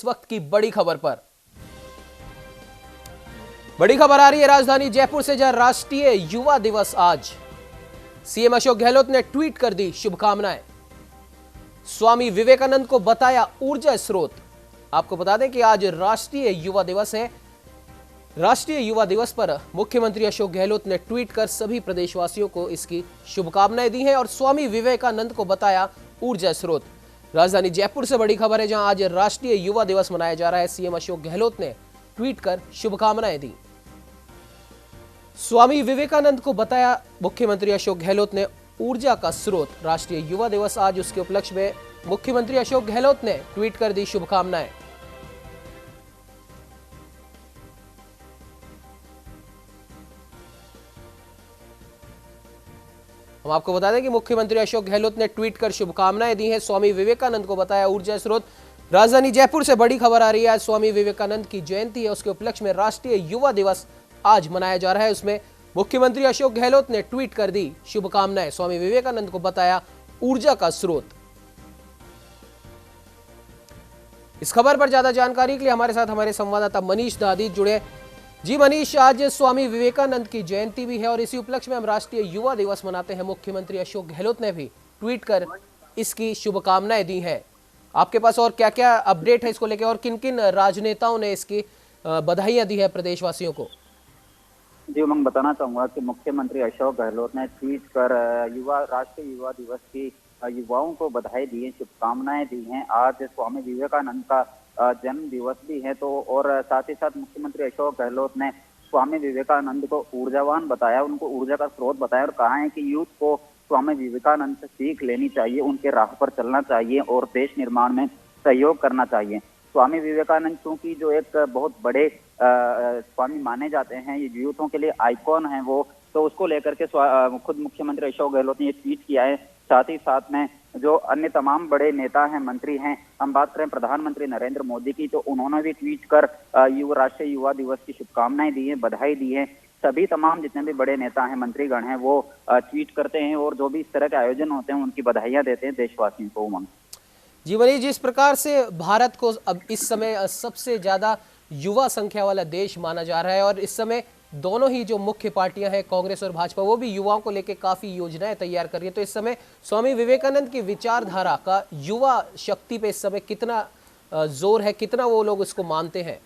इस वक्त की बड़ी खबर पर बड़ी खबर आ रही है राजधानी जयपुर से, जहां राष्ट्रीय युवा दिवस आज। सीएम अशोक गहलोत ने ट्वीट कर दी शुभकामनाएं। स्वामी विवेकानंद को बताया ऊर्जा स्रोत। आपको बता दें कि आज राष्ट्रीय युवा दिवस है। राष्ट्रीय युवा दिवस पर मुख्यमंत्री अशोक गहलोत ने ट्वीट कर सभी प्रदेशवासियों को इसकी शुभकामनाएं दी हैं और स्वामी विवेकानंद को बताया ऊर्जा स्रोत। राजधानी जयपुर से बड़ी खबर है, जहां आज राष्ट्रीय युवा दिवस मनाया जा रहा है। सीएम अशोक गहलोत ने ट्वीट कर शुभकामनाएं दी। स्वामी विवेकानंद को बताया मुख्यमंत्री अशोक गहलोत ने ऊर्जा का स्रोत। राष्ट्रीय युवा दिवस आज, उसके उपलक्ष्य में मुख्यमंत्री अशोक गहलोत ने ट्वीट कर दी शुभकामनाएं। हम आपको बता दें कि मुख्यमंत्री अशोक गहलोत ने ट्वीट कर शुभकामनाएं दी हैं। स्वामी विवेकानंद को बताया ऊर्जा स्रोत। राजधानी जयपुर से बड़ी खबर आ रही है, आज स्वामी विवेकानंद की जयंती है, उसके उपलक्ष्य में राष्ट्रीय युवा दिवस आज मनाया जा रहा है। उसमें मुख्यमंत्री अशोक गहलोत ने ट्वीट कर दी शुभकामनाएं। स्वामी विवेकानंद को बताया ऊर्जा का स्रोत। इस खबर पर ज्यादा जानकारी के लिए हमारे साथ हमारे संवाददाता मनीष दादी जुड़े। जी मनीष, आज स्वामी विवेकानंद की जयंती भी है और इसी उपलक्ष्य में हम राष्ट्रीय युवा दिवस मनाते हैं। मुख्यमंत्री अशोक गहलोत ने भी ट्वीट कर इसकी शुभकामनाएं दी हैं। आपके पास और क्या क्या अपडेट है इसको लेकर, और किन किन राजनेताओं ने इसकी बधाइयां दी है प्रदेशवासियों को? जी, मैं बताना चाहूंगा कि मुख्यमंत्री अशोक गहलोत ने ट्वीट कर राष्ट्रीय युवा दिवस की युवाओं को बधाई दी है, शुभकामनाएं दी हैं। आज स्वामी विवेकानंद का जन्म दिवस भी है, तो और साथ ही साथ मुख्यमंत्री अशोक गहलोत ने स्वामी विवेकानंद को ऊर्जावान बताया, उनको ऊर्जा का स्रोत बताया और कहा है कि यूथ को स्वामी विवेकानंद से सीख लेनी चाहिए, उनके राह पर चलना चाहिए और देश निर्माण में सहयोग करना चाहिए। स्वामी विवेकानंद चूंकि जो एक बहुत बड़े स्वामी माने जाते हैं, ये यूथों के लिए आइकॉन है वो, तो उसको लेकर के खुद मुख्यमंत्री अशोक गहलोत ने ये ट्वीट किया है। साथ ही साथ में जो अन्य तमाम बड़े नेता हैं, मंत्री हैं, हम बात करें प्रधानमंत्री नरेंद्र मोदी की, तो उन्होंने भी ट्वीट कर राष्ट्रीय युवा दिवस की शुभकामनाएं दी है, बधाई दी है। सभी तमाम जितने भी बड़े नेता हैं, मंत्रीगण हैं, वो ट्वीट करते हैं और जो भी इस तरह के आयोजन होते हैं उनकी बधाइयां देते हैं देशवासियों को। उमंग जी मनीष, जिस प्रकार से भारत को अब इस समय सबसे ज्यादा युवा संख्या वाला देश माना जा रहा है और इस समय दोनों ही जो मुख्य पार्टियां हैं, कांग्रेस और भाजपा, वो भी युवाओं को लेकर काफी योजनाएं तैयार कर रही है, तो इस समय स्वामी विवेकानंद की विचारधारा का युवा शक्ति पे इस समय कितना जोर है, कितना वो लोग उसको मानते हैं?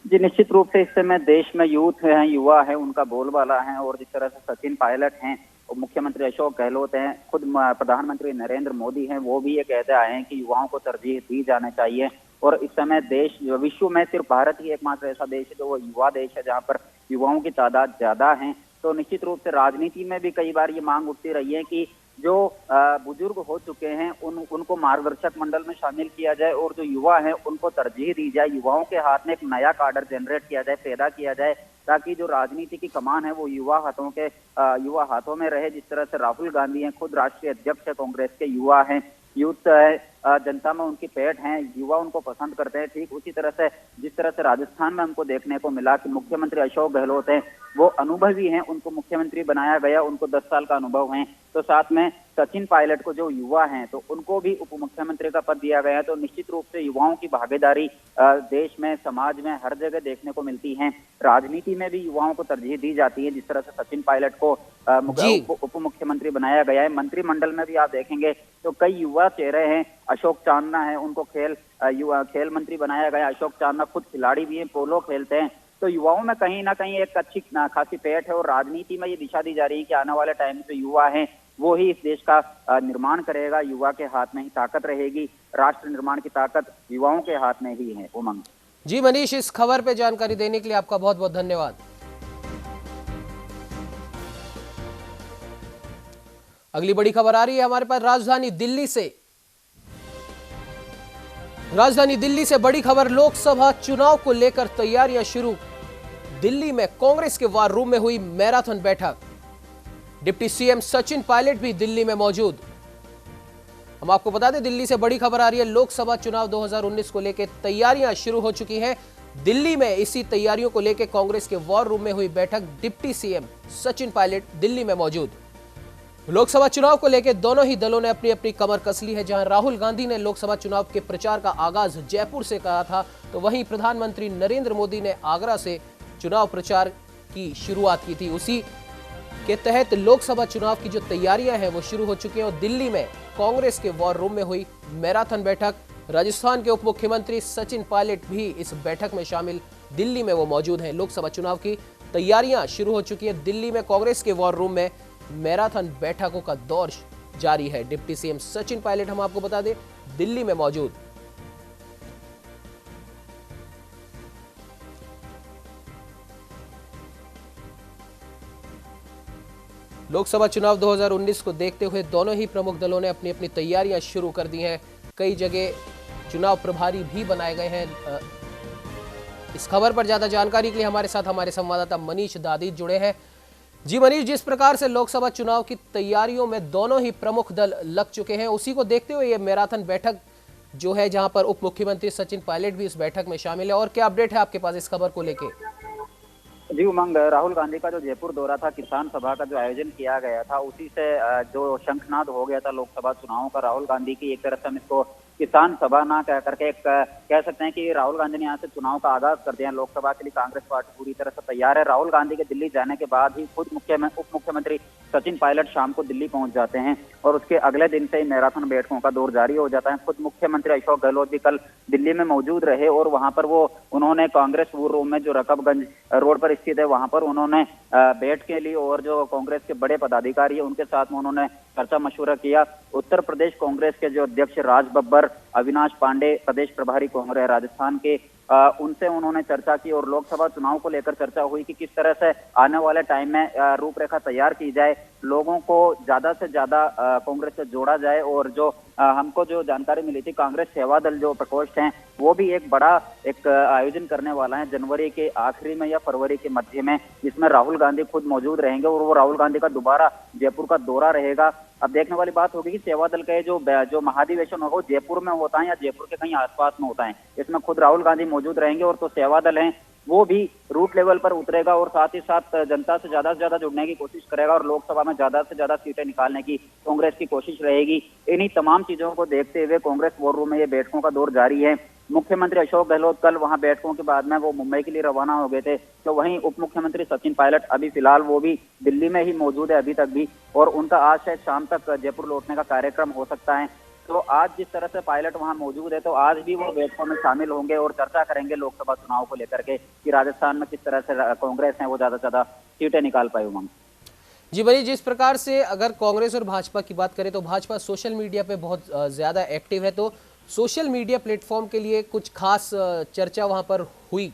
जी, निश्चित रूप से इस समय देश में यूथ है, युवा है, उनका बोलबाला है। और जिस तरह से सचिन पायलट हैं, मुख्यमंत्री अशोक गहलोत हैं, खुद प्रधानमंत्री नरेंद्र मोदी हैं, वो भी ये कहते आए हैं कि युवाओं को तरजीह दी जाना चाहिए। और इस समय देश, विश्व में सिर्फ भारत ही एकमात्र ऐसा देश है जो वो युवा देश है, जहाँ पर युवाओं की तादाद ज्यादा है। तो निश्चित रूप से राजनीति में भी कई बार ये मांग उठती रही है कि जो बुजुर्ग हो चुके हैं उनको मार्गदर्शक मंडल में शामिल किया जाए और जो युवा है उनको तरजीह दी जाए। युवाओं के हाथ में एक नया काडर जनरेट किया जाए, पैदा किया जाए, ताकि जो राजनीति की कमान है वो युवा हाथों में रहे। जिस तरह से राहुल गांधी हैं, खुद राष्ट्रीय अध्यक्ष है कांग्रेस के, युवा हैं, यूथ है, जनता में उनकी पैठ है, युवा उनको पसंद करते हैं। ठीक उसी तरह से जिस तरह से राजस्थान में हमको देखने को मिला कि मुख्यमंत्री अशोक गहलोत हैं, वो अनुभवी हैं, उनको मुख्यमंत्री बनाया गया, उनको 10 साल का अनुभव है। तो साथ में सचिन पायलट को जो युवा हैं, तो उनको भी उप मुख्यमंत्री का पद दिया गया है। तो निश्चित रूप से युवाओं की भागीदारी देश में, समाज में हर जगह देखने को मिलती है। राजनीति में भी युवाओं को तरजीह दी जाती है। जिस तरह से सचिन पायलट को उप मुख्यमंत्री बनाया गया है, मंत्रिमंडल में भी आप देखेंगे तो कई युवा चेहरे हैं। अशोक चांदना है, उनको खेल मंत्री बनाया गया। अशोक चांदना खुद खिलाड़ी भी हैं, पोलो खेलते हैं। तो युवाओं में कहीं ना कहीं एक अच्छी खासी पैठ है और राजनीति में ये दिशा दी जा रही है कि आने वाले टाइम में जो युवा है वो ही इस देश का निर्माण करेगा। युवा के हाथ में ही ताकत रहेगी, राष्ट्र निर्माण की ताकत युवाओं के हाथ में ही है। उमंग जी मनीष, इस खबर पे जानकारी देने के लिए आपका बहुत बहुत धन्यवाद। अगली बड़ी खबर आ रही है हमारे पास राजधानी दिल्ली से। राजधानी दिल्ली से बड़ी खबर, लोकसभा चुनाव को लेकर तैयारियां शुरू। दिल्ली में कांग्रेस के वार रूम में हुई मैराथन बैठक। डिप्टी सीएम सचिन पायलट भी दिल्ली में मौजूद। हम आपको बता दें, दिल्ली से बड़ी खबर आ रही है, लोकसभा चुनाव 2019 को लेकर तैयारियां शुरू हो चुकी हैं। दिल्ली में इसी तैयारियों को लेकर कांग्रेस के वॉर रूम में हुई बैठक। डिप्टी सीएम सचिन पायलट दिल्ली में मौजूद। लोकसभा चुनाव को लेकर दोनों ही दलों ने अपनी अपनी कमर कस ली है। जहां राहुल गांधी ने लोकसभा चुनाव के प्रचार का आगाज जयपुर से करा था, तो वहीं प्रधानमंत्री नरेंद्र मोदी ने आगरा से चुनाव प्रचार की शुरुआत की थी। उसी के तहत लोकसभा चुनाव की जो तैयारियां हैं वो शुरू हो चुकी हैं और दिल्ली में कांग्रेस के वॉर रूम में हुई मैराथन बैठक। राजस्थान के उप मुख्यमंत्री सचिन पायलट भी इस बैठक में शामिल दिल्ली में वो मौजूद हैं। लोकसभा चुनाव की तैयारियां शुरू हो चुकी हैं। दिल्ली में कांग्रेस के वॉर रूम में मैराथन बैठकों का दौर जारी है। डिप्टी सीएम सचिन पायलट, हम आपको बता दें, दिल्ली में मौजूद। लोकसभा चुनाव 2019 को देखते हुए दोनों ही प्रमुख दलों ने अपनी अपनी तैयारियां शुरू कर दी हैं। कई जगह चुनाव प्रभारी भी बनाए गए हैं। इस खबर पर ज्यादा जानकारी के लिए हमारे साथ हमारे संवाददाता मनीष दादी जुड़े हैं। जी मनीष, जिस प्रकार से लोकसभा चुनाव की तैयारियों में दोनों ही प्रमुख दल लग चुके हैं, उसी को देखते हुए ये मैराथन बैठक जो है, जहां पर उप मुख्यमंत्री सचिन पायलट भी इस बैठक में शामिल है, और क्या अपडेट है आपके पास इस खबर को लेके? जी उमंग, राहुल गांधी का जो जयपुर दौरा था, किसान सभा का जो आयोजन किया गया था, उसी से जो शंखनाद हो गया था लोकसभा चुनावों का। राहुल गांधी की एक तरह से हम इसको किसान सभा ना कह करके एक कह सकते हैं कि राहुल गांधी ने यहाँ से चुनाव का आगाज कर दिया। लोकसभा के लिए कांग्रेस पार्टी पूरी तरह से तैयार है। राहुल गांधी के दिल्ली जाने के बाद ही खुद उप मुख्यमंत्री सचिन पायलट शाम को दिल्ली पहुंच जाते हैं और उसके अगले दिन से ही मैराथन बैठकों का दौर जारी हो जाता है। खुद मुख्यमंत्री अशोक गहलोत भी कल दिल्ली में मौजूद रहे और वहां पर उन्होंने कांग्रेस वॉर रूम में, जो रकाबगंज रोड पर स्थित है, वहां पर उन्होंने बैठ के लिए और जो कांग्रेस के बड़े पदाधिकारी है उनके साथ में उन्होंने चर्चा मशवरा किया। उत्तर प्रदेश कांग्रेस के जो अध्यक्ष राज बब्बर, अविनाश पांडे, प्रदेश प्रभारी कांग्रेस राजस्थान के, उनसे उन्होंने चर्चा की और लोकसभा चुनाव को लेकर चर्चा हुई कि किस तरह से आने वाले टाइम में रूपरेखा तैयार की जाए, लोगों को ज्यादा से ज्यादा कांग्रेस से जोड़ा जाए। और जो हमको जो जानकारी मिली थी, कांग्रेस सेवा दल जो प्रकोष्ठ हैं वो भी एक बड़ा आयोजन करने वाला है जनवरी के आखिरी में या फरवरी के मध्य में, जिसमें राहुल गांधी खुद मौजूद रहेंगे और वो राहुल गांधी का दोबारा जयपुर का दौरा रहेगा। अब देखने वाली बात होगी कि सेवा दल का जो महाधिवेशन होगा वो जयपुर में होता है या जयपुर के कहीं आसपास में होता है। इसमें खुद राहुल गांधी मौजूद रहेंगे और तो सेवा दल है वो भी रूट लेवल पर उतरेगा और साथ ही साथ जनता से ज्यादा जुड़ने की कोशिश करेगा और लोकसभा में ज्यादा से ज्यादा सीटें निकालने की कांग्रेस की कोशिश रहेगी। इन्हीं तमाम चीजों को देखते हुए कांग्रेस वॉर रूम में ये बैठकों का दौर जारी है। मुख्यमंत्री अशोक गहलोत कल वहां बैठकों के बाद में वो मुंबई के लिए रवाना हो गए थे, तो वहीं उप मुख्यमंत्री सचिन पायलट अभी फिलहाल वो भी दिल्ली में ही मौजूद है अभी तक भी, और उनका आज शायद शाम तक जयपुर लौटने का कार्यक्रम हो सकता है। तो आज जिस तरह से पायलट वहां मौजूद है, तो आज भी वो बैठकों में शामिल होंगे और चर्चा करेंगे लोकसभा चुनाव को लेकर के कि राजस्थान में किस तरह से कांग्रेस है वो ज्यादा से ज्यादा सीटें निकाल पाए। उमंग जी भाई, जिस प्रकार से अगर कांग्रेस और भाजपा की बात करें तो भाजपा सोशल मीडिया पे बहुत ज्यादा एक्टिव है, तो सोशल मीडिया प्लेटफॉर्म के लिए कुछ खास चर्चा वहां पर हुई?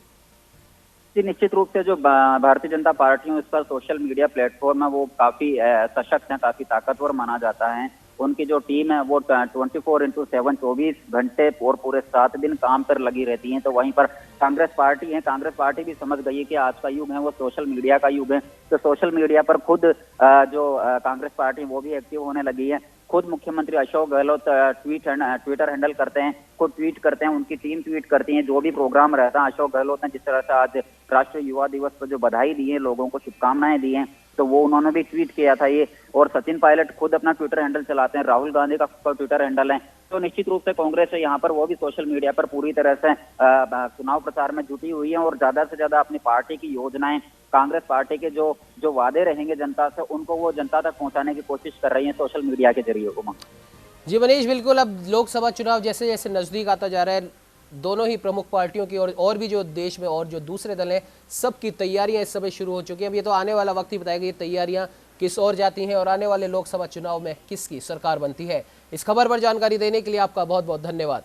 जी निश्चित रूप से जो भारतीय जनता पार्टी है, उस पर सोशल मीडिया प्लेटफॉर्म है वो काफी सशक्त है, काफी ताकतवर माना जाता है। उनकी जो टीम है वो 24/7 24 घंटे और पूरे 7 दिन काम पर लगी रहती है। तो वहीं पर कांग्रेस पार्टी है, कांग्रेस पार्टी भी समझ गई है कि आज का युग है वो सोशल मीडिया का युग है। तो सोशल मीडिया पर खुद जो कांग्रेस पार्टी वो भी एक्टिव होने लगी है। खुद मुख्यमंत्री अशोक गहलोत ट्विटर हैंडल करते हैं, खुद ट्वीट करते हैं, उनकी टीम ट्वीट करती है। जो भी प्रोग्राम रहता है, अशोक गहलोत ने जिस तरह से आज राष्ट्रीय युवा दिवस पर जो बधाई दी है, लोगों को शुभकामनाएं दी हैं, तो वो उन्होंने भी ट्वीट किया था ये। और सचिन पायलट खुद अपना ट्विटर हैंडल चलाते हैं, राहुल गांधी का ट्विटर हैंडल है। तो निश्चित रूप से कांग्रेस है यहाँ पर वो भी सोशल मीडिया पर पूरी तरह से चुनाव प्रचार में जुटी हुई है और ज्यादा से ज्यादा अपनी पार्टी की योजनाएं, कांग्रेस पार्टी के जो वादे रहेंगे जनता से, उनको वो जनता तक पहुंचाने की कोशिश कर रही है सोशल मीडिया के जरिए। जी मनीष, बिल्कुल। अब लोकसभा चुनाव जैसे जैसे नजदीक आता जा रहा है, दोनों ही प्रमुख पार्टियों की और भी जो देश में और जो दूसरे दल हैं, सबकी तैयारियां इस समय शुरू हो चुकी हैं। अब ये तो आने वाला वक्त ही बताएगा ये तैयारियां किस ओर जाती हैं और आने वाले लोकसभा चुनाव में किसकी सरकार बनती है। इस खबर पर जानकारी देने के लिए आपका बहुत बहुत धन्यवाद।